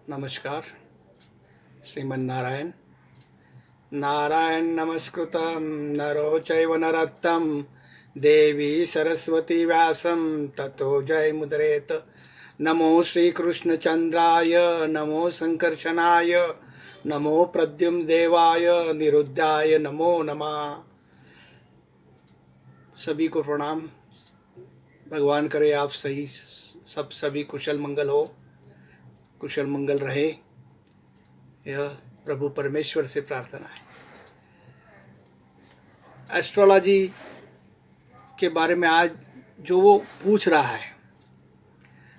नमस्कार। श्रीमन्नारायण। नारायण नमस्कृतं नरो चैव नरोत्तम देवी सरस्वती व्यासं ततो जयमुदीरयेत्। नमो श्रीकृष्णचन्द्राय नमो संकर्षणाय नमो प्रद्युम्नदेवाय निरुद्धाय नमो नमः। सभी को प्रणाम। भगवान करे आप सभी कुशल मंगल हो, कुशल मंगल रहे, यह प्रभु परमेश्वर से प्रार्थना है। एस्ट्रोलॉजी के बारे में आज जो वो पूछ रहा है,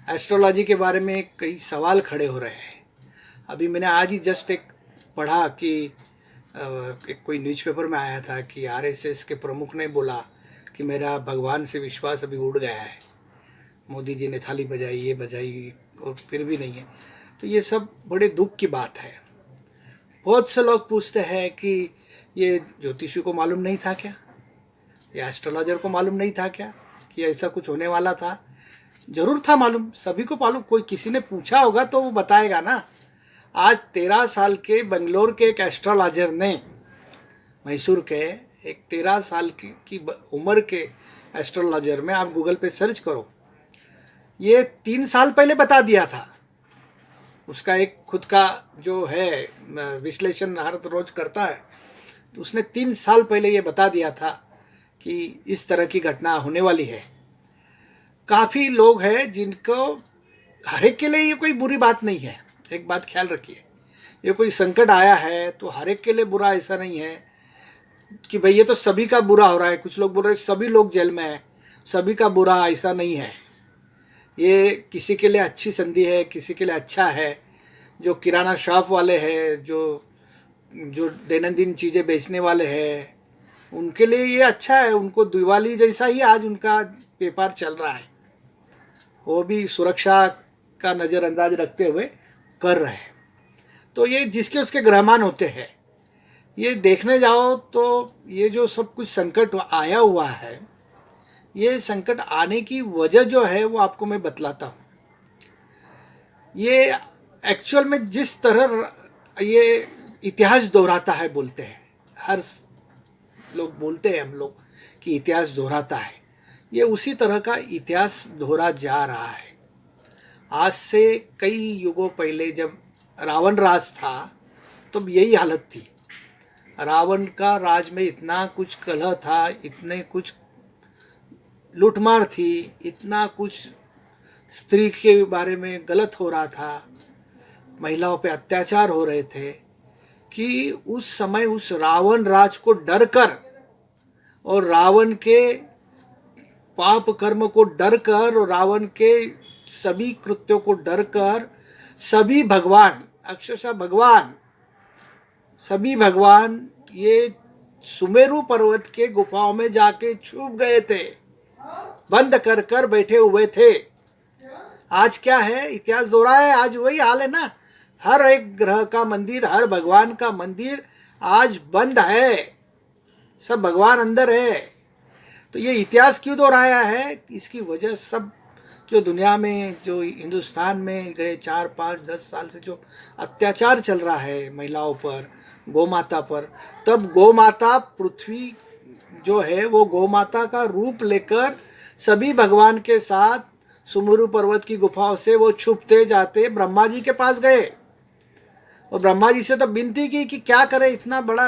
एस्ट्रोलॉजी के बारे में कई सवाल खड़े हो रहे हैं। अभी मैंने आज ही जस्ट एक पढ़ा कि एक कोई न्यूज़पेपर में आया था कि आरएसएस के प्रमुख ने बोला कि मेरा भगवान से विश्वास अभी उड़ गया है। मोदी जी ने थाली बजाई, ये बजाई, और फिर भी नहीं है। तो ये सब बड़े दुख की बात है। बहुत से लोग पूछते हैं कि ये ज्योतिषी को मालूम नहीं था क्या, ये एस्ट्रोलॉजर को मालूम नहीं था क्या कि ऐसा कुछ होने वाला था। जरूर था मालूम, सभी को मालूम। कोई किसी ने पूछा होगा तो वो बताएगा ना। आज 13 साल के बेंगलोर के एक एस्ट्रोलॉजर ने, मैसूर के एक 13 साल की उम्र के एस्ट्रोलॉजर में, आप गूगल पे सर्च करो, ये 3 साल पहले बता दिया था। उसका एक खुद का जो है विश्लेषण हर रोज करता है, तो उसने 3 साल पहले ये बता दिया था कि इस तरह की घटना होने वाली है। काफ़ी लोग हैं जिनको, हर एक के लिए ये कोई बुरी बात नहीं है। एक बात ख्याल रखिए, ये कोई संकट आया है तो हर एक के लिए बुरा ऐसा नहीं है कि भाई ये तो सभी का बुरा हो रहा है। कुछ लोग बोल रहे सभी लोग जेल में हैं, सभी का बुरा, ऐसा नहीं है। ये किसी के लिए अच्छी संधि है, किसी के लिए अच्छा है। जो किराना शॉप वाले हैं, जो दैनंदिन चीज़ें बेचने वाले हैं, उनके लिए ये अच्छा है। उनको दिवाली जैसा ही आज उनका व्यापार चल रहा है। वो भी सुरक्षा का नज़रअंदाज रखते हुए कर रहे हैं। तो ये जिसके उसके ग्रहमान होते हैं। ये देखने जाओ तो ये जो सब कुछ संकट आया हुआ है, ये संकट आने की वजह जो है वो आपको मैं बतलाता हूँ। ये एक्चुअल में जिस तरह ये इतिहास दोहराता है, बोलते हैं, हर लोग बोलते हैं, हम लोग, कि इतिहास दोहराता है। ये उसी तरह का इतिहास दोहरा जा रहा है। आज से कई युगों पहले जब रावण राज था, तब तो यही हालत थी। रावण का राज में इतना कुछ कलह था, इतने कुछ लूटमार थी, इतना कुछ स्त्री के बारे में गलत हो रहा था, महिलाओं पे अत्याचार हो रहे थे, कि उस समय उस रावण राज को डर कर और रावण के पाप कर्म को डर कर और रावण के सभी कृत्यों को डर कर सभी भगवान, अक्षरशः भगवान, सभी भगवान ये सुमेरु पर्वत के गुफाओं में जाके छुप गए थे, बंद कर कर बैठे हुए थे। आज क्या है, इतिहास दोहरा है। आज वही हाल है ना। हर एक ग्रह का मंदिर, हर भगवान का मंदिर आज बंद है, सब भगवान अंदर है। तो ये इतिहास क्यों दोहराया है? इसकी वजह सब जो दुनिया में, जो हिंदुस्तान में गए 4, 5, 10 साल से जो अत्याचार चल रहा है महिलाओं पर, गौ माता पर, तब गौ माता पृथ्वी जो है वो गौ माता का रूप लेकर सभी भगवान के साथ सुमेरु पर्वत की गुफाओं से वो छुपते जाते ब्रह्मा जी के पास गए और ब्रह्मा जी से तब विनती की कि क्या करें, इतना बड़ा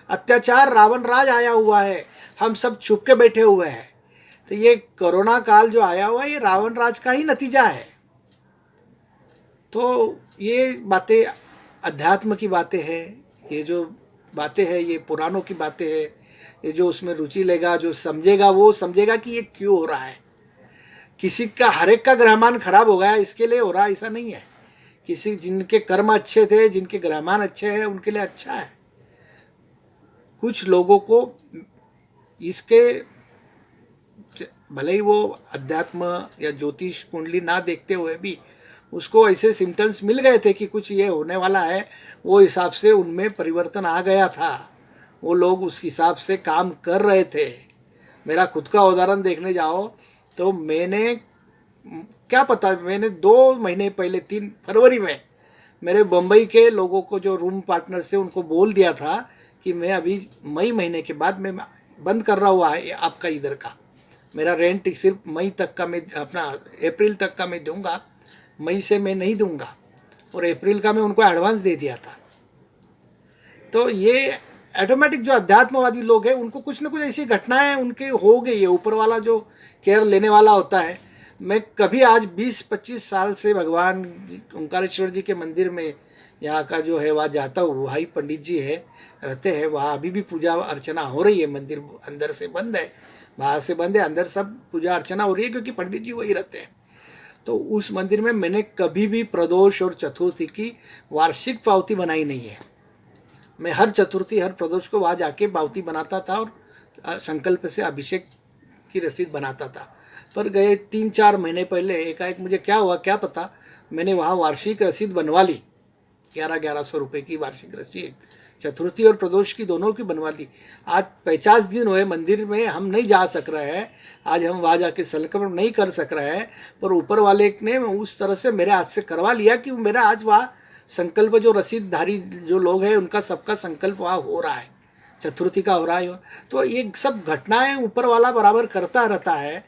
अत्याचार, रावण राज आया हुआ है, हम सब छुप के बैठे हुए हैं। तो ये कोरोना काल जो आया हुआ है, ये रावण राज का ही नतीजा है। तो ये बातें अध्यात्म की बातें हैं, ये जो बातें हैं ये पुराणों की बातें हैं। ये जो उसमें रुचि लेगा, जो समझेगा, वो समझेगा कि ये क्यों हो रहा है। किसी का, हर एक का ग्रहमान खराब हो गया इसके लिए हो रहा, ऐसा नहीं है। किसी जिनके कर्म अच्छे थे, जिनके ग्रहमान अच्छे हैं, उनके लिए अच्छा है। कुछ लोगों को इसके, भले ही वो अध्यात्म या ज्योतिष कुंडली ना देखते हुए भी उसको ऐसे सिम्टम्स मिल गए थे कि कुछ ये होने वाला है, वो हिसाब से उनमें परिवर्तन आ गया था। वो लोग उस हिसाब से काम कर रहे थे। मेरा खुद का उदाहरण देखने जाओ तो मैंने क्या पता, मैंने 2 महीने पहले 3 फरवरी में मेरे बम्बई के लोगों को जो रूम पार्टनर से उनको बोल दिया था कि मैं अभी मई महीने के बाद मैं बंद कर रहा हुआ है आपका इधर का, मेरा रेंट सिर्फ मई तक का मैं अपना अप्रैल तक का मैं दूंगा, मई से मैं नहीं दूंगा, और अप्रैल का मैं उनको एडवांस दे दिया था। तो ये ऑटोमेटिक जो अध्यात्मवादी लोग हैं उनको कुछ ना कुछ ऐसी घटनाएं उनके हो गई है, ऊपर वाला जो केयर लेने वाला होता है। मैं कभी आज 20-25 साल से भगवान ओंकारेश्वर जी के मंदिर में यहाँ का जो है वहाँ जाता हूँ, वहाँ पंडित जी है रहते हैं, वहाँ अभी भी पूजा अर्चना हो रही है, मंदिर अंदर से बंद है, बाहर से बंद है, अंदर सब पूजा अर्चना हो रही है क्योंकि पंडित जी वही रहते हैं। तो उस मंदिर में मैंने कभी भी प्रदोष और चतुर्थी की वार्षिक पावती बनाई नहीं है। मैं हर चतुर्थी हर प्रदोष को वहाँ जाके पावती बनाता था और संकल्प से अभिषेक की रसीद बनाता था। पर गए 3-4 महीने पहले एकाएक मुझे क्या हुआ क्या पता, मैंने वहाँ वार्षिक रसीद बनवा ली, 1100 रुपये की वार्षिक रसीद, चतुर्थी और प्रदोष की दोनों की बनवा ली। आज 50 दिन हुए मंदिर में हम नहीं जा सक रहे हैं, आज हम वहाँ जाके संकल्प नहीं कर सक रहे हैं, पर ऊपर वाले ने उस तरह से मेरे हाथ से करवा लिया कि मेरा आज वहाँ संकल्प जो रसीदधारी जो लोग हैं उनका सबका संकल्प वहाँ हो रहा है, चतुर्थी का हो रहा है। तो ये सब घटनाएं ऊपर वाला बराबर करता रहता है।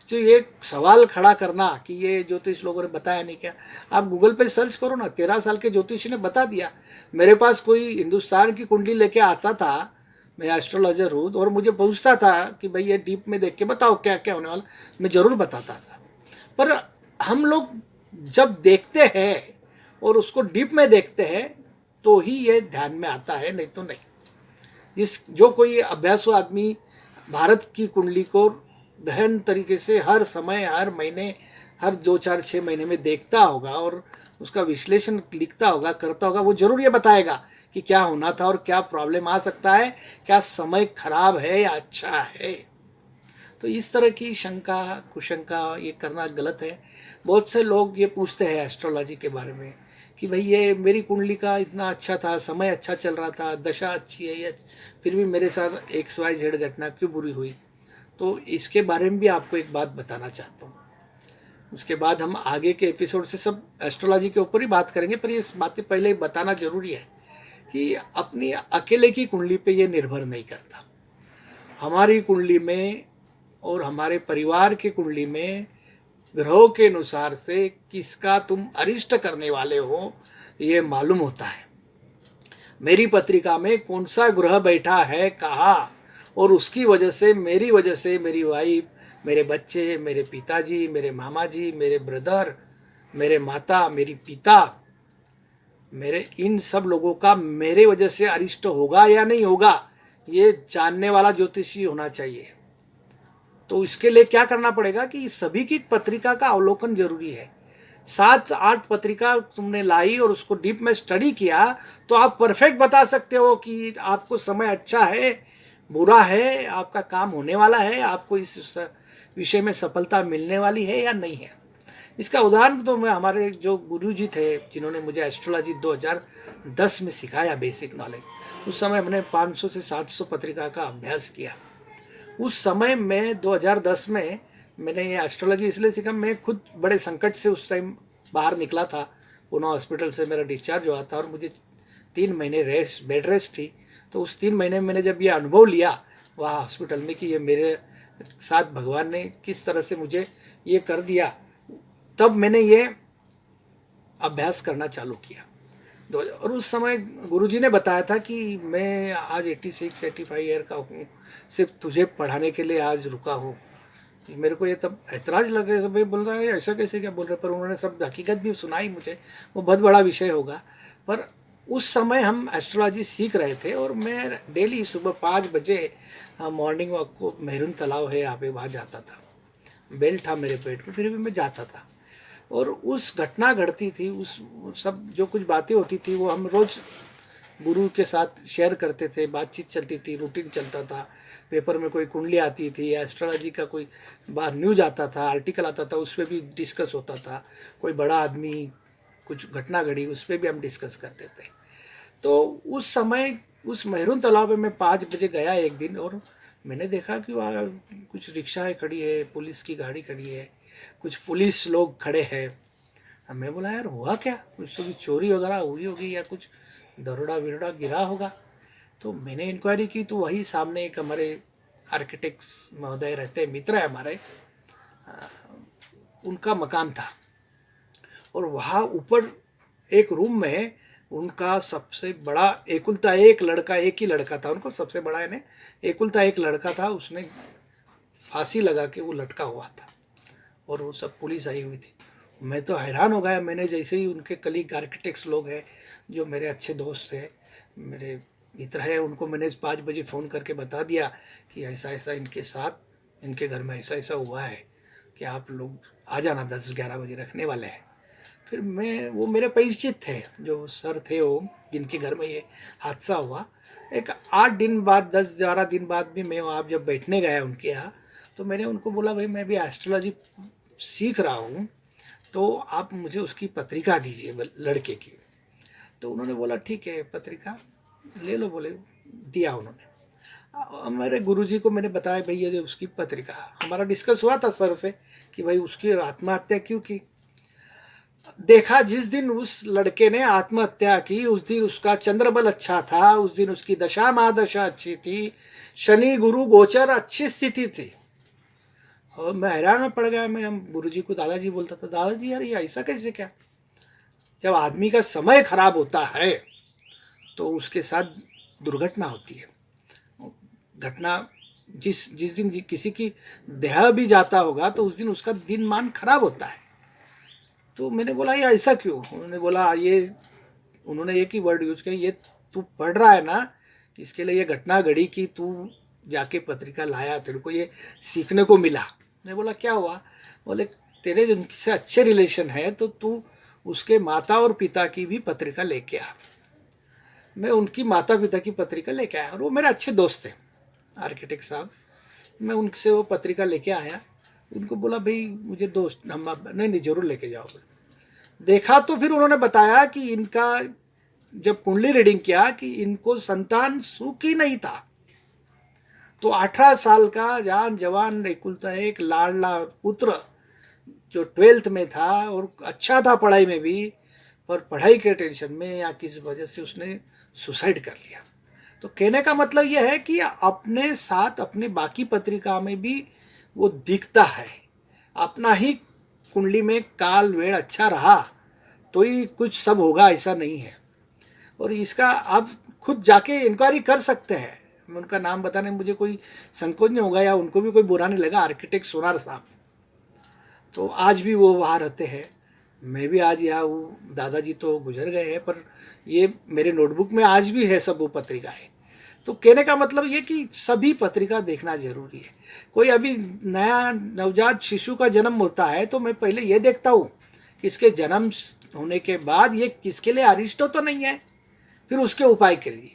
जो ये सवाल खड़ा करना कि ये ज्योतिष लोगों ने बताया नहीं क्या, आप गूगल पे सर्च करो ना, 13 साल के ज्योतिषी ने बता दिया। मेरे पास कोई हिंदुस्तान की कुंडली लेके आता था, मैं एस्ट्रोलॉजर हूँ, और मुझे पूछता था कि भाई ये डीप में देख के बताओ क्या क्या होने वाला, मैं ज़रूर बताता था। पर हम लोग जब देखते हैं और उसको डीप में देखते हैं तो ही ये ध्यान में आता है, नहीं तो नहीं। जो कोई अभ्यासु आदमी भारत की कुंडली को गहन तरीके से हर समय हर महीने हर 2-4-6 महीने में देखता होगा और उसका विश्लेषण लिखता होगा करता होगा, वो जरूर ये बताएगा कि क्या होना था और क्या प्रॉब्लम आ सकता है, क्या समय खराब है या अच्छा है। तो इस तरह की शंका कुशंका ये करना गलत है। बहुत से लोग ये पूछते हैं एस्ट्रोलॉजी के बारे में कि भाई ये मेरी कुंडली का इतना अच्छा था, समय अच्छा चल रहा था, दशा अच्छी है, या फिर भी मेरे साथ XYZ घटना क्यों बुरी हुई। तो इसके बारे में भी आपको एक बात बताना चाहता हूँ। उसके बाद हम आगे के एपिसोड से सब एस्ट्रोलॉजी के ऊपर ही बात करेंगे, पर ये बातें पहले ही बताना जरूरी है कि अपनी अकेले की कुंडली पे ये निर्भर नहीं करता। हमारी कुंडली में और हमारे परिवार की कुंडली में ग्रहों के अनुसार से किसका तुम अरिष्ट करने वाले हो ये मालूम होता है। मेरी पत्रिका में कौन सा ग्रह बैठा है कहाँ, और उसकी वजह से मेरी वाइफ, मेरे बच्चे, मेरे पिताजी, मेरे मामा जी, मेरे ब्रदर, मेरे माता, मेरी पिता, मेरे इन सब लोगों का मेरे वजह से अरिष्ट होगा या नहीं होगा, ये जानने वाला ज्योतिषी होना चाहिए। तो इसके लिए क्या करना पड़ेगा कि सभी की पत्रिका का अवलोकन जरूरी है। 7-8 पत्रिका तुमने लाई और उसको डीप में स्टडी किया तो आप परफेक्ट बता सकते हो कि आपको समय अच्छा है बुरा है, आपका काम होने वाला है, आपको इस विषय में सफलता मिलने वाली है या नहीं है। इसका उदाहरण तो मैं हमारे जो गुरुजी थे जिन्होंने मुझे एस्ट्रोलॉजी 2010 में सिखाया बेसिक नॉलेज, उस समय हमने 500 से 700 पत्रिका का अभ्यास किया। उस समय में 2010 में मैंने ये एस्ट्रोलॉजी इसलिए सीखा, मैं खुद बड़े संकट से उस टाइम बाहर निकला था, पुणे हॉस्पिटल से मेरा डिस्चार्ज हुआ था और मुझे 3 महीने बेड रेस्ट थी। तो उस 3 महीने में मैंने जब ये अनुभव लिया वहाँ हॉस्पिटल में कि ये मेरे साथ भगवान ने किस तरह से मुझे ये कर दिया, तब मैंने ये अभ्यास करना चालू किया। और उस समय गुरुजी ने बताया था कि मैं आज 86-85 ईयर का हूँ, सिर्फ तुझे पढ़ाने के लिए आज रुका हूँ। मेरे को ये तब ऐतराज लगे, सब बोल रहा है ऐसा कैसे क्या बोल रहे, पर उन्होंने सब हकीकत भी सुनाई मुझे, वो बहुत बड़ा विषय होगा। पर उस समय हम एस्ट्रोलॉजी सीख रहे थे और मैं डेली सुबह 5 बजे मॉर्निंग वॉक को मेहरून तालाब है यहाँ पे वहाँ जाता था। बेल्ट था मेरे पेट पे फिर भी मैं जाता था और उस घटना घटती थी, उस सब जो कुछ बातें होती थी वो हम रोज़ गुरु के साथ शेयर करते थे, बातचीत चलती थी, रूटीन चलता था। पेपर में कोई कुंडली आती थी, एस्ट्रोलॉजी का कोई बाहर न्यूज आता था, आर्टिकल आता था, उस पर भी डिस्कस होता था। कोई बड़ा आदमी कुछ घटना घड़ी उस पर भी हम डिस्कस करते थे। तो उस समय उस मेहरून तालाब में मैं 5 बजे गया एक दिन और मैंने देखा कि वहाँ कुछ रिक्शाएँ खड़ी है, पुलिस की गाड़ी खड़ी है, कुछ पुलिस लोग खड़े हैं। अब मैं बोला यार हुआ क्या, कुछ तो भी चोरी वगैरह हुई होगी या कुछ दरोड़ा बिरोड़ा गिरा होगा। तो मैंने इंक्वायरी की तो वही सामने एक हमारे आर्किटेक्ट्स महोदय रहते हैं, मित्र है हमारे, उनका मकान था। और वहाँ ऊपर एक रूम में उनका सबसे बड़ा एकलता एक लड़का, एक ही लड़का था उनको, सबसे बड़ा है एकलता एक लड़का था, उसने फांसी लगा के वो लटका हुआ था और वो सब पुलिस आई हुई थी। मैं तो हैरान हो गया। मैंने जैसे ही उनके कलीग आर्किटेक्ट्स लोग हैं जो मेरे अच्छे दोस्त हैं, मेरे मित्र है, उनको मैंने 5 बजे फ़ोन करके बता दिया कि ऐसा ऐसा इनके साथ, इनके घर में ऐसा ऐसा हुआ है कि आप लोग आ जाना 10-11 बजे रखने वाले हैं। फिर वो मेरे परिचित थे, जो सर थे वो जिनके घर में ये हादसा हुआ। एक 8 दिन बाद, 10-12 दिन बाद भी मैं वहाँ जब बैठने गया उनके यहाँ, तो मैंने उनको बोला भाई मैं भी एस्ट्रोलॉजी सीख रहा हूँ, तो आप मुझे उसकी पत्रिका दीजिए लड़के की। तो उन्होंने बोला ठीक है पत्रिका ले लो, बोले दिया उन्होंने। मेरे गुरुजी को मैंने बताया भाई ये उसकी पत्रिका, हमारा डिस्कस हुआ था सर से कि भाई उसकी आत्महत्या क्यों की। देखा जिस दिन उस लड़के ने आत्महत्या की उस दिन उसका चंद्रबल अच्छा था, उस दिन उसकी दशा महादशा अच्छी थी, शनि गुरु गोचर अच्छी स्थिति थी। और मैं हैरान में पड़ गया। मैं हम गुरुजी को दादाजी बोलता था, दादाजी यार ये ऐसा कैसे क्या। जब आदमी का समय खराब होता है तो उसके साथ दुर्घटना होती है। घटना जिस जिस दिन किसी की देह भी जाता होगा तो उस दिन उसका दिन मान खराब होता है। तो मैंने बोला ये ऐसा क्यों। उन्होंने बोला उन्होंने एक ही वर्ड यूज किया, ये तू पढ़ रहा है ना, इसके लिए ये घटना घड़ी कि तू जाके पत्रिका लाया, तेरे को ये सीखने को मिला। मैं बोला क्या हुआ। बोले तेरे जिनसे अच्छे रिलेशन है तो तू उसके माता और पिता की भी पत्रिका लेके आ। मैं उनकी माता पिता की पत्रिका लेके आया और वो मेरे अच्छे दोस्त थे आर्किटेक्ट साहब। मैं उनसे वो पत्रिका लेके आया, उनको बोला भाई मुझे दोस्त हम नहीं ज़रूर लेके जाओ। देखा तो फिर उन्होंने बताया कि इनका जब कुंडली रीडिंग किया कि इनको संतान सुख ही नहीं था। तो 18 साल का जान जवान एकलता एक लाडला पुत्र जो 12th में था और अच्छा था पढ़ाई में भी, पर पढ़ाई के टेंशन में या किसी वजह से उसने सुसाइड कर लिया। तो कहने का मतलब यह है कि अपने साथ अपनी बाकी पत्रिका में भी वो दिखता है। अपना ही कुंडली में काल वेड़ अच्छा रहा तो ही कुछ सब होगा ऐसा नहीं है। और इसका आप खुद जाके इंक्वायरी कर सकते हैं। मैं उनका नाम बताने में मुझे कोई संकोच नहीं होगा या उनको भी कोई बुरा नहीं लगा, आर्किटेक्ट सोनार साहब। तो आज भी वो वहाँ रहते हैं। मैं भी आज यहाँ वो दादाजी तो गुजर गए हैं पर ये मेरे नोटबुक में आज भी है सब वो पत्रिकाएँ। तो कहने का मतलब ये कि सभी पत्रिका देखना जरूरी है। कोई अभी नया नवजात शिशु का जन्म होता है तो मैं पहले ये देखता हूँ कि इसके जन्म होने के बाद ये किसके लिए अरिष्ट तो नहीं है, फिर उसके उपाय करिए।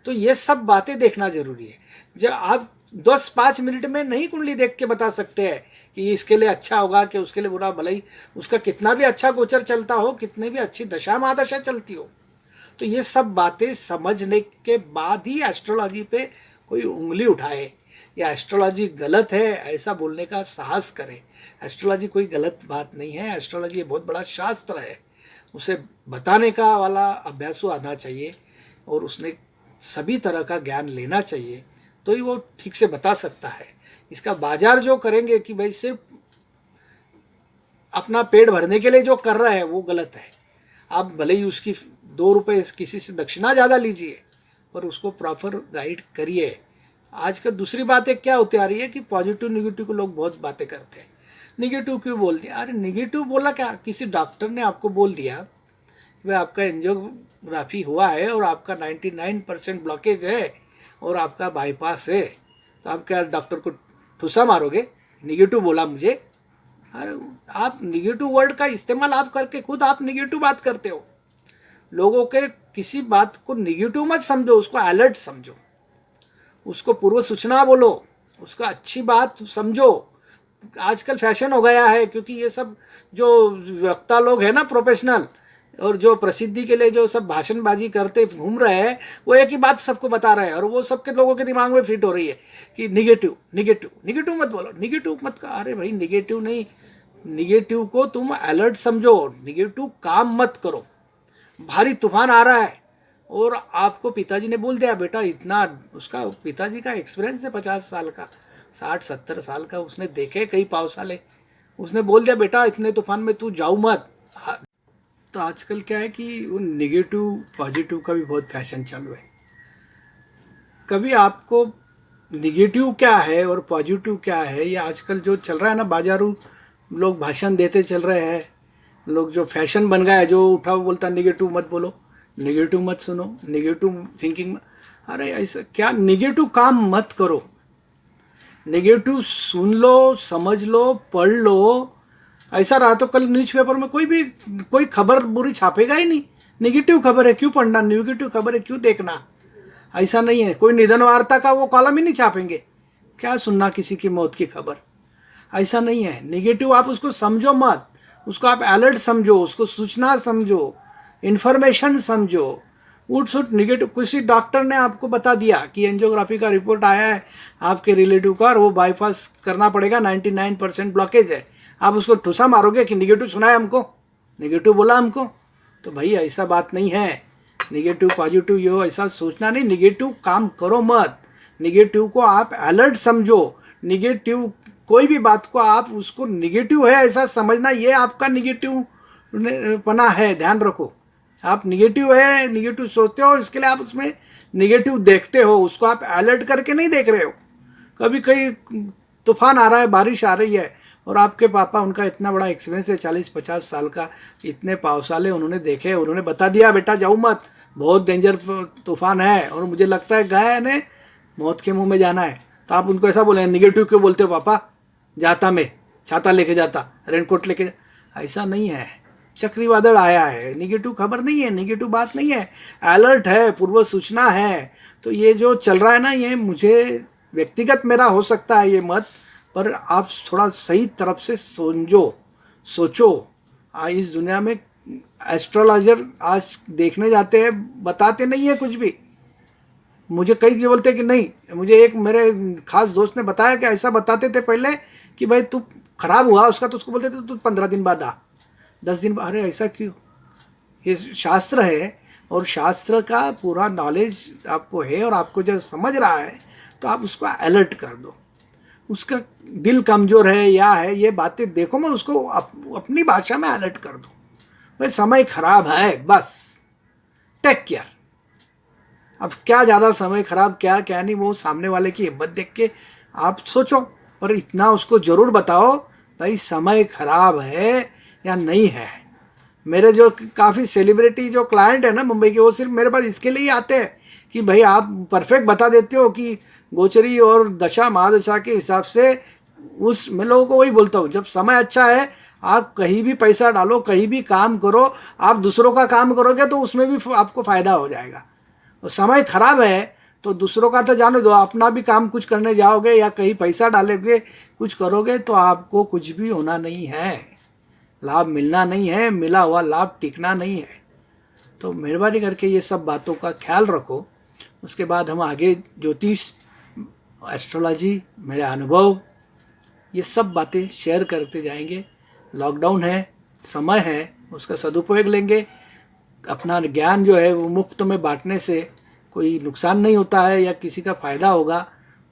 तो ये सब बातें देखना जरूरी है। जब आप 10-5 मिनट में नहीं कुंडली देख के बता सकते हैं कि इसके लिए अच्छा होगा कि उसके लिए बुरा, भले ही उसका कितना भी अच्छा गोचर चलता हो, कितनी भी अच्छी दशा महादशा चलती हो। तो ये सब बातें समझने के बाद ही एस्ट्रोलॉजी पे कोई उंगली उठाए या एस्ट्रोलॉजी गलत है ऐसा बोलने का साहस करे। एस्ट्रोलॉजी कोई गलत बात नहीं है, एस्ट्रोलॉजी बहुत बड़ा शास्त्र है। उसे बताने का वाला अभ्यासु आना चाहिए और उसने सभी तरह का ज्ञान लेना चाहिए तो ही वो ठीक से बता सकता है। इसका बाजार जो करेंगे कि भाई सिर्फ अपना पेट भरने के लिए जो कर रहा है वो गलत है। आप भले ही उसकी 2 रुपये किसी से दक्षिणा ज़्यादा लीजिए पर उसको प्रॉपर गाइड करिए। आजकल दूसरी बात एक क्या होती आ रही है कि पॉजिटिव निगेटिव को लोग बहुत बातें करते हैं। निगेटिव क्यों बोल दिया, अरे निगेटिव बोला क्या, किसी डॉक्टर ने आपको बोल दिया कि भाई आपका एंजियोग्राफी हुआ है और आपका 99% ब्लॉकेज है और आपका बाईपास है, तो आप क्या डॉक्टर को ठुसा मारोगे, निगेटिव बोला मुझे। अरे आप निगेटिव वर्ड का इस्तेमाल आप करके खुद आप निगेटिव बात करते हो। लोगों के किसी बात को निगेटिव मत समझो, उसको अलर्ट समझो, उसको पूर्व सूचना बोलो, उसको अच्छी बात समझो। आजकल फैशन हो गया है क्योंकि ये सब जो वक्ता लोग हैं ना प्रोफेशनल, और जो प्रसिद्धि के लिए जो सब भाषणबाजी करते घूम रहे हैं, वो एक ही बात सबको बता रहे हैं, और वो सबके लोगों के दिमाग में फिट हो रही है कि निगेटिव निगेटिव निगेटिव मत बोलो, निगेटिव मत कहा। अरे भाई निगेटिव नहीं, निगेटिव को तुम अलर्ट समझो, निगेटिव काम मत करो। भारी तूफान आ रहा है और आपको पिताजी ने बोल दिया बेटा इतना, उसका पिताजी का एक्सपीरियंस है 50 साल का, 60-70 साल का, उसने देखे कई पावसाले, उसने बोल दिया बेटा इतने तूफान में तू जाऊ मत। तो आजकल क्या है कि वो निगेटिव पॉजिटिव का भी बहुत फैशन चालू है। कभी आपको निगेटिव क्या है और पॉजिटिव क्या है, ये आजकल जो चल रहा है ना, बाजारू लोग भाषण देते चल रहे हैं, लोग जो फैशन बन गया है, जो उठा बोलता निगेटिव मत बोलो, निगेटिव मत सुनो, निगेटिव थिंकिंग। अरे ऐसा क्या, निगेटिव काम मत करो, निगेटिव सुन लो, समझ लो, पढ़ लो। ऐसा रहा तो कल न्यूज़पेपर में कोई खबर बुरी छापेगा ही नहीं। निगेटिव खबर है क्यों पढ़ना, निगेटिव खबर है क्यों देखना। ऐसा नहीं है, कोई निधन वार्ता का वो कॉलम ही नहीं छापेंगे, क्या सुनना किसी की मौत की खबर। ऐसा नहीं है, निगेटिव आप उसको समझो मत, उसको आप अलर्ट समझो, उसको सूचना समझो, इन्फॉर्मेशन समझो। उठ सुट निगेटिव, किसी डॉक्टर ने आपको बता दिया कि एंजियोग्राफी का रिपोर्ट आया है आपके रिलेटिव का और वो बाईपास करना पड़ेगा, 99% ब्लॉकेज है, आप उसको ठुसा मारोगे कि निगेटिव सुना है हमको, निगेटिव बोला हमको। तो भाई ऐसा बात नहीं है, निगेटिव पॉजिटिव ये ऐसा सोचना नहीं, निगेटिव काम करो मत, निगेटिव को आप अलर्ट समझो। निगेटिव कोई भी बात को आप उसको निगेटिव है ऐसा समझना, ये आपका निगेटिव पना है, ध्यान रखो। आप निगेटिव है, निगेटिव सोचते हो, इसके लिए आप उसमें निगेटिव देखते हो, उसको आप अलर्ट करके नहीं देख रहे हो। कभी कहीं तूफान आ रहा है, बारिश आ रही है, और आपके पापा, उनका इतना बड़ा एक्सपीरियंस है 40-50 साल का, इतने पावसाले उन्होंने देखे, उन्होंने बता दिया बेटा जाओ मत, बहुत डेंजर तूफान है और मुझे लगता है गए ने मौत के मुंह में जाना है। तो आप उनको ऐसा बोले निगेटिव क्यों बोलते हो पापा, जाता मैं छाता लेके जाता, रेनकोट लेके ऐसा नहीं है। चक्रवादल आया है, निगेटिव खबर नहीं है, निगेटिव बात नहीं है, अलर्ट है, पूर्व सूचना है। तो ये जो चल रहा है ना, ये मुझे व्यक्तिगत मेरा हो सकता है ये मत, पर आप थोड़ा सही तरफ से सोचो। इस दुनिया में एस्ट्रोलॉजर आज देखने जाते हैं, बताते नहीं है कुछ भी। मुझे कई ये बोलते हैं कि नहीं, मुझे एक मेरे खास दोस्त ने बताया कि ऐसा बताते थे पहले कि भाई तू खराब हुआ उसका, तो उसको बोलते थे तू 15 दिन बाद आ, 10 दिन बाद। अरे ऐसा क्यों, ये शास्त्र है और शास्त्र का पूरा नॉलेज आपको है और आपको जब समझ रहा है तो आप उसको अलर्ट कर दो। उसका दिल कमज़ोर है या है, ये बातें देखो, मैं उसको अपनी भाषा में अलर्ट कर दो, भाई समय खराब है, बस टेक केयर। अब क्या ज़्यादा समय खराब क्या क्या नहीं, वो सामने वाले की हिम्मत देख के आप सोचो, पर इतना उसको ज़रूर बताओ भाई समय खराब है या नहीं है। मेरे जो काफ़ी सेलिब्रिटी जो क्लाइंट है ना मुंबई के, वो सिर्फ मेरे पास इसके लिए ही आते हैं कि भाई आप परफेक्ट बता देते हो कि गोचरी और दशा महादशा के हिसाब से। मैं लोगों को वही बोलता हूँ, जब समय अच्छा है आप कहीं भी पैसा डालो, कहीं भी काम करो, आप दूसरों का काम करोगे तो उसमें भी आपको फ़ायदा हो जाएगा। और समय खराब है तो दूसरों का तो जाने दो, अपना भी काम कुछ करने जाओगे या कहीं पैसा डालोगे, कुछ करोगे तो आपको कुछ भी होना नहीं है, लाभ मिलना नहीं है, मिला हुआ लाभ टिकना नहीं है। तो मेहरबानी करके ये सब बातों का ख्याल रखो। उसके बाद हम आगे ज्योतिष, एस्ट्रोलॉजी, मेरे अनुभव, ये सब बातें शेयर करते जाएंगे। लॉकडाउन है, समय है, उसका सदुपयोग लेंगे। अपना ज्ञान जो है वो मुफ्त में बांटने से कोई नुकसान नहीं होता है या किसी का फ़ायदा होगा।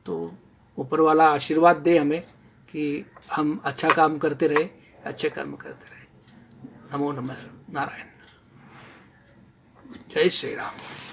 तो ऊपर वाला आशीर्वाद दे हमें कि हम अच्छा काम करते रहे, अच्छे कर्म करते रहे। नमो नमः नारायण। जय श्री राम।